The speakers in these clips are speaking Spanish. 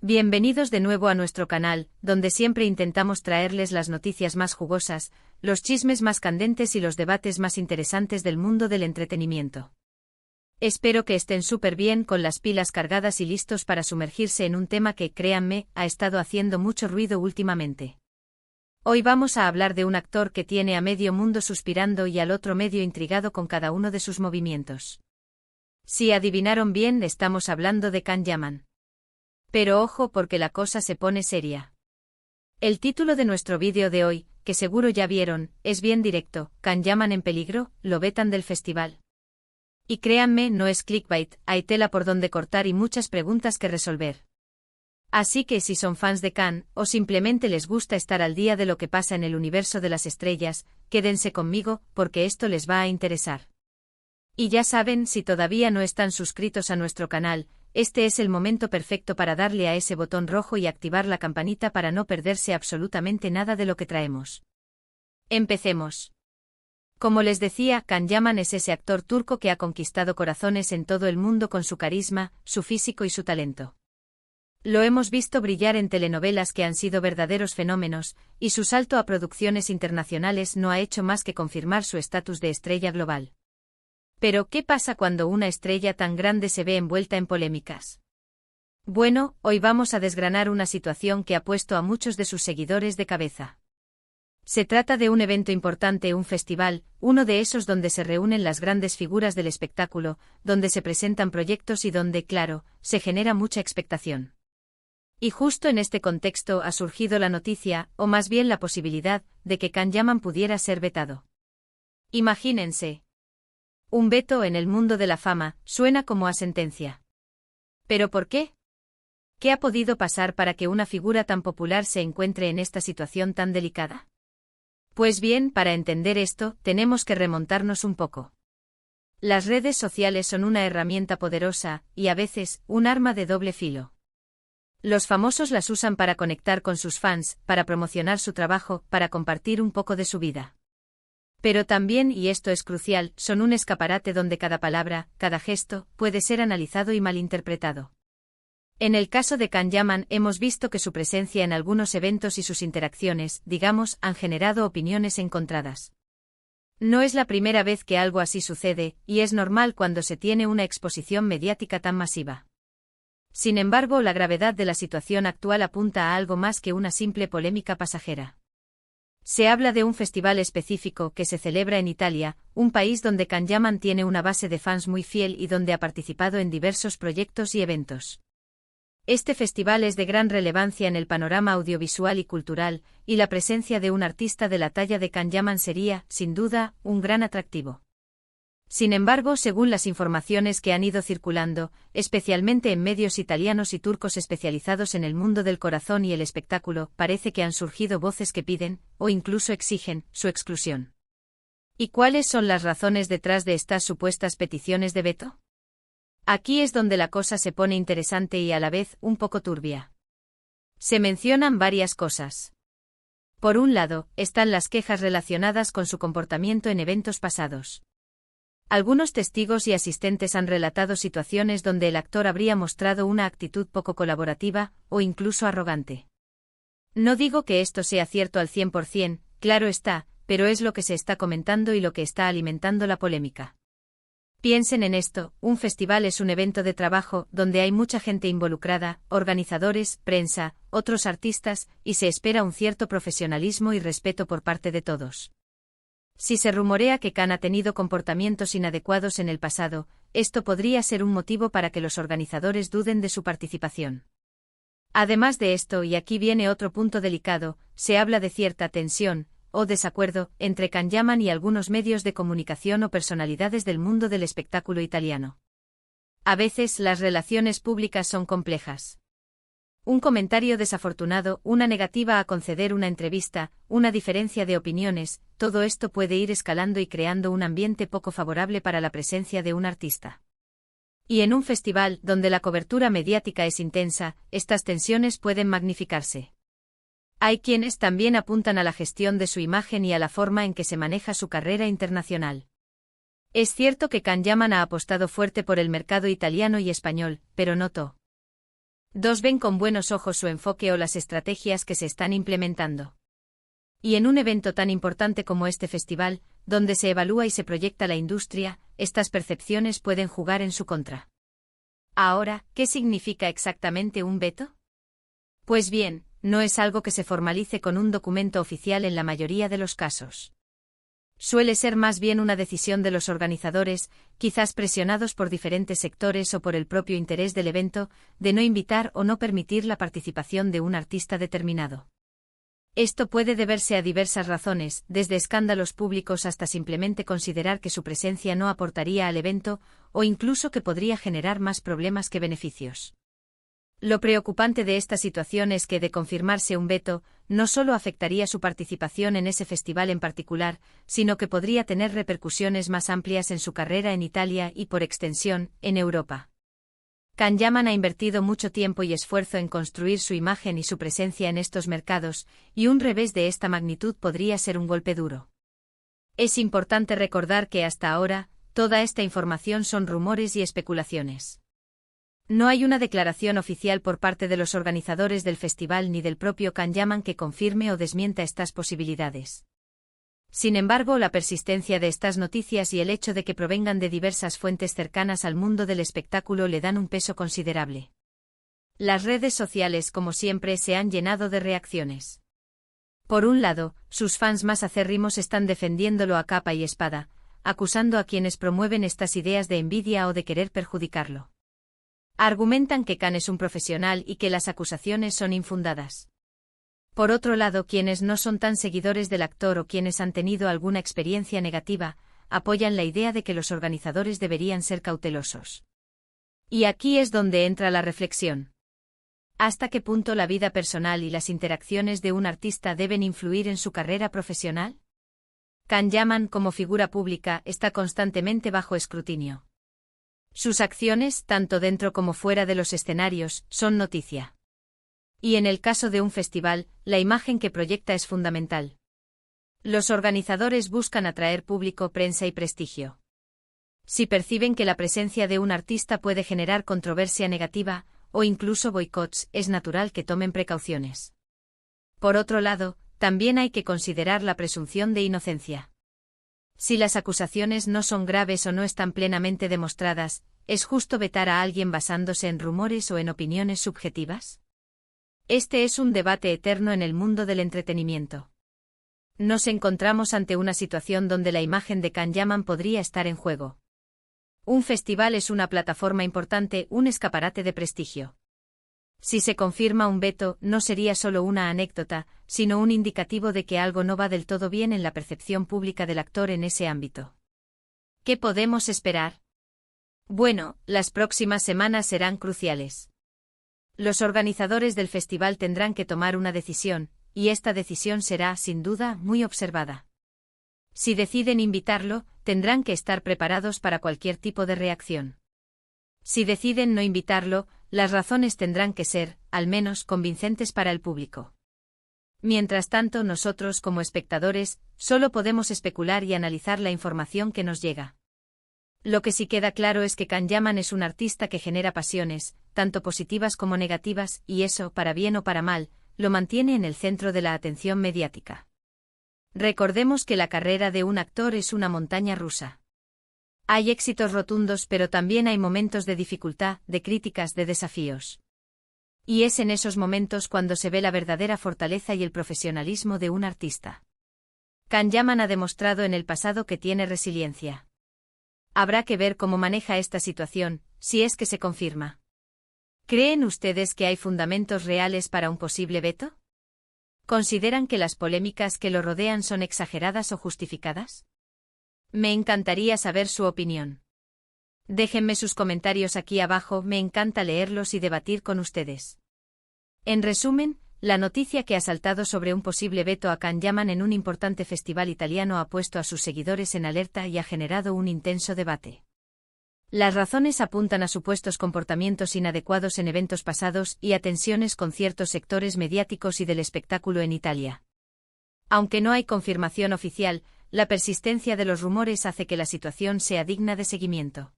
Bienvenidos de nuevo a nuestro canal, donde siempre intentamos traerles las noticias más jugosas, los chismes más candentes y los debates más interesantes del mundo del entretenimiento. Espero que estén súper bien, con las pilas cargadas y listos para sumergirse en un tema que, créanme, ha estado haciendo mucho ruido últimamente. Hoy vamos a hablar de un actor que tiene a medio mundo suspirando y al otro medio intrigado con cada uno de sus movimientos. Si adivinaron bien, estamos hablando de Can Yaman. Pero ojo, porque la cosa se pone seria. El título de nuestro vídeo de hoy, que seguro ya vieron, es bien directo: Can Yaman en peligro, lo vetan del festival. Y créanme, no es clickbait, hay tela por donde cortar y muchas preguntas que resolver. Así que si son fans de Can, o simplemente les gusta estar al día de lo que pasa en el universo de las estrellas, quédense conmigo, porque esto les va a interesar. Y ya saben, si todavía no están suscritos a nuestro canal, este es el momento perfecto para darle a ese botón rojo y activar la campanita para no perderse absolutamente nada de lo que traemos. Empecemos. Como les decía, Can Yaman es ese actor turco que ha conquistado corazones en todo el mundo con su carisma, su físico y su talento. Lo hemos visto brillar en telenovelas que han sido verdaderos fenómenos, y su salto a producciones internacionales no ha hecho más que confirmar su estatus de estrella global. Pero, ¿qué pasa cuando una estrella tan grande se ve envuelta en polémicas? Bueno, hoy vamos a desgranar una situación que ha puesto a muchos de sus seguidores de cabeza. Se trata de un evento importante, un festival, uno de esos donde se reúnen las grandes figuras del espectáculo, donde se presentan proyectos y donde, claro, se genera mucha expectación. Y justo en este contexto ha surgido la noticia, o más bien la posibilidad, de que Can Yaman pudiera ser vetado. Imagínense. Un veto en el mundo de la fama suena como a sentencia. ¿Pero por qué? ¿Qué ha podido pasar para que una figura tan popular se encuentre en esta situación tan delicada? Pues bien, para entender esto, tenemos que remontarnos un poco. Las redes sociales son una herramienta poderosa, y a veces, un arma de doble filo. Los famosos las usan para conectar con sus fans, para promocionar su trabajo, para compartir un poco de su vida. Pero también, y esto es crucial, son un escaparate donde cada palabra, cada gesto, puede ser analizado y malinterpretado. En el caso de Can Yaman hemos visto que su presencia en algunos eventos y sus interacciones, digamos, han generado opiniones encontradas. No es la primera vez que algo así sucede, y es normal cuando se tiene una exposición mediática tan masiva. Sin embargo, la gravedad de la situación actual apunta a algo más que una simple polémica pasajera. Se habla de un festival específico que se celebra en Italia, un país donde Can Yaman tiene una base de fans muy fiel y donde ha participado en diversos proyectos y eventos. Este festival es de gran relevancia en el panorama audiovisual y cultural, y la presencia de un artista de la talla de Can Yaman sería, sin duda, un gran atractivo. Sin embargo, según las informaciones que han ido circulando, especialmente en medios italianos y turcos especializados en el mundo del corazón y el espectáculo, parece que han surgido voces que piden, o incluso exigen, su exclusión. ¿Y cuáles son las razones detrás de estas supuestas peticiones de veto? Aquí es donde la cosa se pone interesante y a la vez un poco turbia. Se mencionan varias cosas. Por un lado, están las quejas relacionadas con su comportamiento en eventos pasados. Algunos testigos y asistentes han relatado situaciones donde el actor habría mostrado una actitud poco colaborativa, o incluso arrogante. No digo que esto sea cierto al 100%, claro está, pero es lo que se está comentando y lo que está alimentando la polémica. Piensen en esto: un festival es un evento de trabajo, donde hay mucha gente involucrada, organizadores, prensa, otros artistas, y se espera un cierto profesionalismo y respeto por parte de todos. Si se rumorea que Can ha tenido comportamientos inadecuados en el pasado, esto podría ser un motivo para que los organizadores duden de su participación. Además de esto, y aquí viene otro punto delicado, se habla de cierta tensión, o desacuerdo, entre Can Yaman y algunos medios de comunicación o personalidades del mundo del espectáculo italiano. A veces las relaciones públicas son complejas. Un comentario desafortunado, una negativa a conceder una entrevista, una diferencia de opiniones, todo esto puede ir escalando y creando un ambiente poco favorable para la presencia de un artista. Y en un festival, donde la cobertura mediática es intensa, estas tensiones pueden magnificarse. Hay quienes también apuntan a la gestión de su imagen y a la forma en que se maneja su carrera internacional. Es cierto que Can Yaman ha apostado fuerte por el mercado italiano y español, pero no todo. 2. Ven con buenos ojos su enfoque o las estrategias que se están implementando. Y en un evento tan importante como este festival, donde se evalúa y se proyecta la industria, estas percepciones pueden jugar en su contra. Ahora, ¿qué significa exactamente un veto? Pues bien, no es algo que se formalice con un documento oficial en la mayoría de los casos. Suele ser más bien una decisión de los organizadores, quizás presionados por diferentes sectores o por el propio interés del evento, de no invitar o no permitir la participación de un artista determinado. Esto puede deberse a diversas razones, desde escándalos públicos hasta simplemente considerar que su presencia no aportaría al evento, o incluso que podría generar más problemas que beneficios. Lo preocupante de esta situación es que, de confirmarse un veto, no solo afectaría su participación en ese festival en particular, sino que podría tener repercusiones más amplias en su carrera en Italia y, por extensión, en Europa. Can Yaman ha invertido mucho tiempo y esfuerzo en construir su imagen y su presencia en estos mercados, y un revés de esta magnitud podría ser un golpe duro. Es importante recordar que hasta ahora, toda esta información son rumores y especulaciones. No hay una declaración oficial por parte de los organizadores del festival ni del propio Can Yaman que confirme o desmienta estas posibilidades. Sin embargo, la persistencia de estas noticias y el hecho de que provengan de diversas fuentes cercanas al mundo del espectáculo le dan un peso considerable. Las redes sociales, como siempre, se han llenado de reacciones. Por un lado, sus fans más acérrimos están defendiéndolo a capa y espada, acusando a quienes promueven estas ideas de envidia o de querer perjudicarlo. Argumentan que Can es un profesional y que las acusaciones son infundadas. Por otro lado, quienes no son tan seguidores del actor o quienes han tenido alguna experiencia negativa, apoyan la idea de que los organizadores deberían ser cautelosos. Y aquí es donde entra la reflexión. ¿Hasta qué punto la vida personal y las interacciones de un artista deben influir en su carrera profesional? Can Yaman, como figura pública, está constantemente bajo escrutinio. Sus acciones, tanto dentro como fuera de los escenarios, son noticia. Y en el caso de un festival, la imagen que proyecta es fundamental. Los organizadores buscan atraer público, prensa y prestigio. Si perciben que la presencia de un artista puede generar controversia negativa, o incluso boicots, es natural que tomen precauciones. Por otro lado, también hay que considerar la presunción de inocencia. Si las acusaciones no son graves o no están plenamente demostradas, ¿es justo vetar a alguien basándose en rumores o en opiniones subjetivas? Este es un debate eterno en el mundo del entretenimiento. Nos encontramos ante una situación donde la imagen de Can Yaman podría estar en juego. Un festival es una plataforma importante, un escaparate de prestigio. Si se confirma un veto, no sería solo una anécdota, sino un indicativo de que algo no va del todo bien en la percepción pública del actor en ese ámbito. ¿Qué podemos esperar? Bueno, las próximas semanas serán cruciales. Los organizadores del festival tendrán que tomar una decisión, y esta decisión será, sin duda, muy observada. Si deciden invitarlo, tendrán que estar preparados para cualquier tipo de reacción. Si deciden no invitarlo, las razones tendrán que ser, al menos, convincentes para el público. Mientras tanto, nosotros, como espectadores, solo podemos especular y analizar la información que nos llega. Lo que sí queda claro es que Can Yaman es un artista que genera pasiones, tanto positivas como negativas, y eso, para bien o para mal, lo mantiene en el centro de la atención mediática. Recordemos que la carrera de un actor es una montaña rusa. Hay éxitos rotundos, pero también hay momentos de dificultad, de críticas, de desafíos. Y es en esos momentos cuando se ve la verdadera fortaleza y el profesionalismo de un artista. Can Yaman ha demostrado en el pasado que tiene resiliencia. Habrá que ver cómo maneja esta situación, si es que se confirma. ¿Creen ustedes que hay fundamentos reales para un posible veto? ¿Consideran que las polémicas que lo rodean son exageradas o justificadas? Me encantaría saber su opinión. Déjenme sus comentarios aquí abajo, me encanta leerlos y debatir con ustedes. En resumen, la noticia que ha saltado sobre un posible veto a Can Yaman en un importante festival italiano ha puesto a sus seguidores en alerta y ha generado un intenso debate. Las razones apuntan a supuestos comportamientos inadecuados en eventos pasados y a tensiones con ciertos sectores mediáticos y del espectáculo en Italia. Aunque no hay confirmación oficial, la persistencia de los rumores hace que la situación sea digna de seguimiento.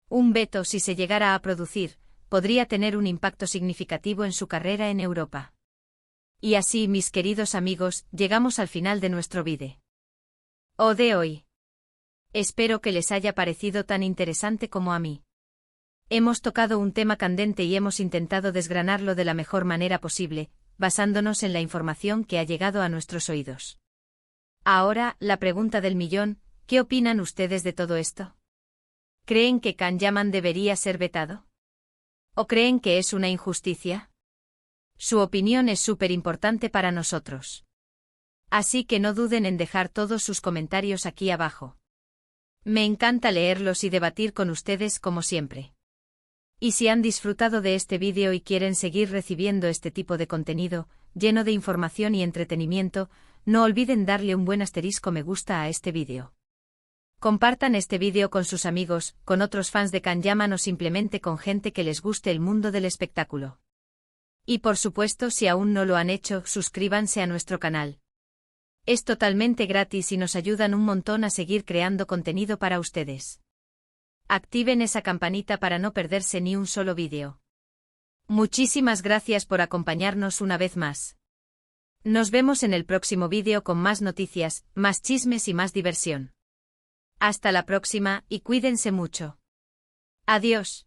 Un veto, si se llegara a producir, podría tener un impacto significativo en su carrera en Europa. Y así, mis queridos amigos, llegamos al final de nuestro vídeo de hoy. Espero que les haya parecido tan interesante como a mí. Hemos tocado un tema candente y hemos intentado desgranarlo de la mejor manera posible, basándonos en la información que ha llegado a nuestros oídos. Ahora, la pregunta del millón, ¿qué opinan ustedes de todo esto? ¿Creen que Can Yaman debería ser vetado? ¿O creen que es una injusticia? Su opinión es súper importante para nosotros. Así que no duden en dejar todos sus comentarios aquí abajo. Me encanta leerlos y debatir con ustedes como siempre. Y si han disfrutado de este vídeo y quieren seguir recibiendo este tipo de contenido, lleno de información y entretenimiento, no olviden darle un buen asterisco me gusta a este vídeo. Compartan este vídeo con sus amigos, con otros fans de Can Yaman o simplemente con gente que les guste el mundo del espectáculo. Y por supuesto, si aún no lo han hecho, suscríbanse a nuestro canal. Es totalmente gratis y nos ayudan un montón a seguir creando contenido para ustedes. Activen esa campanita para no perderse ni un solo vídeo. Muchísimas gracias por acompañarnos una vez más. Nos vemos en el próximo vídeo con más noticias, más chismes y más diversión. Hasta la próxima y cuídense mucho. Adiós.